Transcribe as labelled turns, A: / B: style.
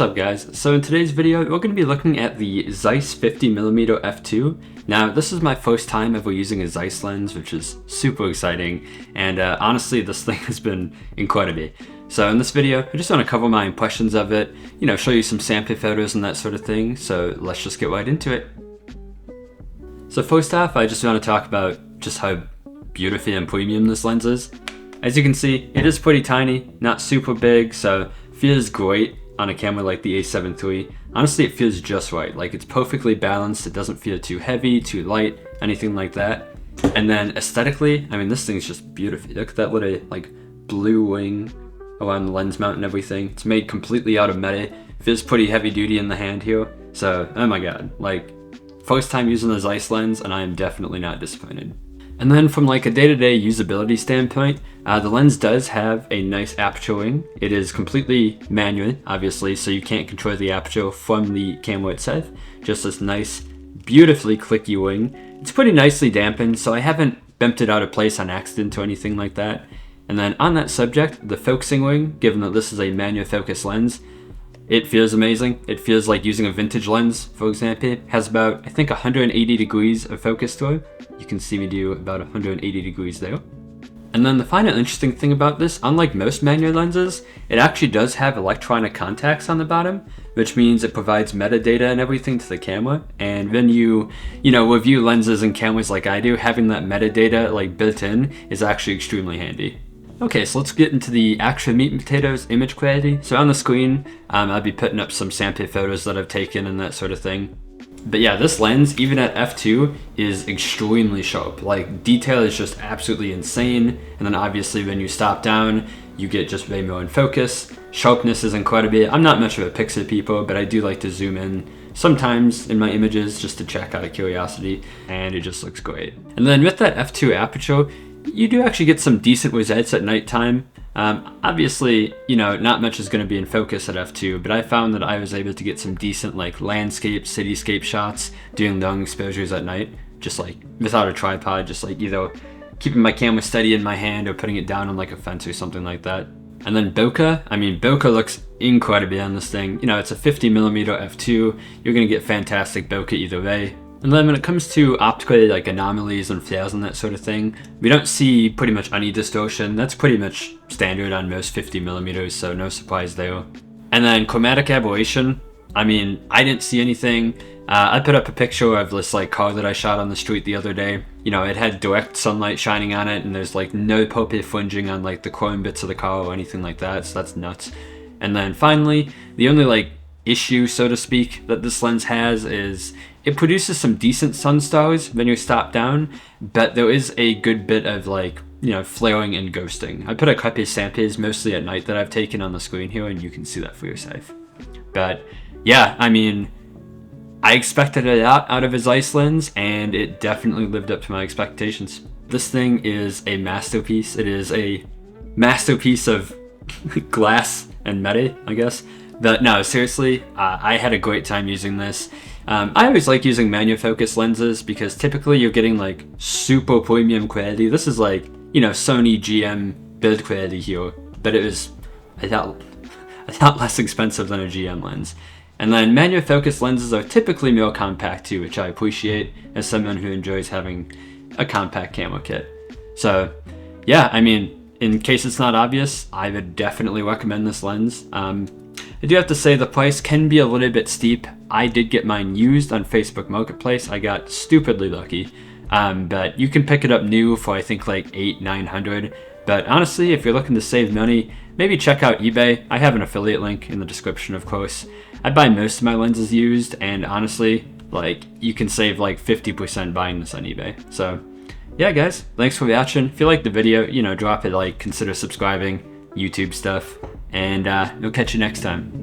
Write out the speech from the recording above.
A: What's up guys? So in today's video, we're going to be looking at the Zeiss 50mm f2. Now this is my first time ever using a Zeiss lens, which is super exciting, and honestly this thing has been incredible. So in this video, I just want to cover my impressions of it, show you some sample photos and that sort of thing, so let's just get right into it. So first off, I just want to talk about just how beautiful and premium this lens is. As you can see, it is pretty tiny, not super big, so feels great on a camera like the A7 III. Honestly, it feels just right. Like, it's perfectly balanced. It doesn't feel too heavy, too light, anything like that. And then aesthetically, I mean, this thing's just beautiful. Look at that little like blue wing around the lens mount and everything. It's made completely out of metal. Feels pretty heavy duty in the hand here. So, oh my god, like, first time using the Zeiss lens, and I am definitely not disappointed. And then from like a day-to-day usability standpoint, the lens does have a nice aperture wing. It is completely manual, obviously, so you can't control the aperture from the camera itself. Just this nice, beautifully clicky wing. It's pretty nicely dampened, so I haven't bumped it out of place on accident or anything like that. And then on that subject, the focusing wing, given that this is a manual focus lens, it feels amazing. It feels like using a vintage lens, for example. It has about, I think, 180 degrees of focus to it. You can see me do about 180 degrees there. And then the final interesting thing about this, unlike most manual lenses, it actually does have electronic contacts on the bottom, which means it provides metadata and everything to the camera. And when you review lenses and cameras like I do, having that metadata like built in is actually extremely handy. Okay, so let's get into the actual meat and potatoes image quality. So on the screen, I'll be putting up some sample photos that I've taken and that sort of thing. But yeah, this lens, even at f2, is extremely sharp. Like, detail is just absolutely insane. And then obviously when you stop down, you get just way more in focus. Sharpness is incredible. I'm not much of a pixel people, but I do like to zoom in sometimes in my images just to check out of curiosity, and it just looks great. And then with that f2 aperture, you do actually get some decent results at nighttime. Obviously, not much is going to be in focus at f2, but I found that I was able to get some decent like landscape, cityscape shots doing long exposures at night, just like without a tripod, just like either keeping my camera steady in my hand or putting it down on like a fence or something like that. And then bokeh, bokeh looks incredible on this thing. It's a 50mm f2, you're going to get fantastic bokeh either way. And then when it comes to optical like anomalies and flares and that sort of thing, we don't see pretty much any distortion. That's pretty much standard on most 50mm, so no surprise there. And then chromatic aberration, I didn't see anything. I put up a picture of this like car that I shot on the street the other day. It had direct sunlight shining on it, and there's like no purple fringing on like the chrome bits of the car or anything like that, so that's nuts. And then finally, the only like issue, so to speak, that this lens has is it produces some decent sunstars when you stop down, but there is a good bit of like, flaring and ghosting. I put a couple of samples mostly at night that I've taken on the screen here, and you can see that for yourself. But yeah, I expected a lot out of a Zeiss lens, and it definitely lived up to my expectations. This thing is a masterpiece. It is a masterpiece of glass and metal, I guess. But no, seriously, I had a great time using this. I always like using manual focus lenses because typically you're getting like super premium quality. This is like, Sony GM build quality here, but it was a lot less expensive than a GM lens. And then manual focus lenses are typically more compact too, which I appreciate as someone who enjoys having a compact camera kit. So yeah, in case it's not obvious, I would definitely recommend this lens. I do have to say the price can be a little bit steep. I did get mine used on Facebook Marketplace. I got stupidly lucky. But you can pick it up new for I think like $800-900. But honestly, if you're looking to save money, maybe check out eBay. I have an affiliate link in the description, of course. I buy most of my lenses used, and honestly, like, you can save like 50% buying this on eBay. So yeah, guys, thanks for watching. If you liked the video, drop a like, consider subscribing, YouTube stuff, and we'll catch you next time.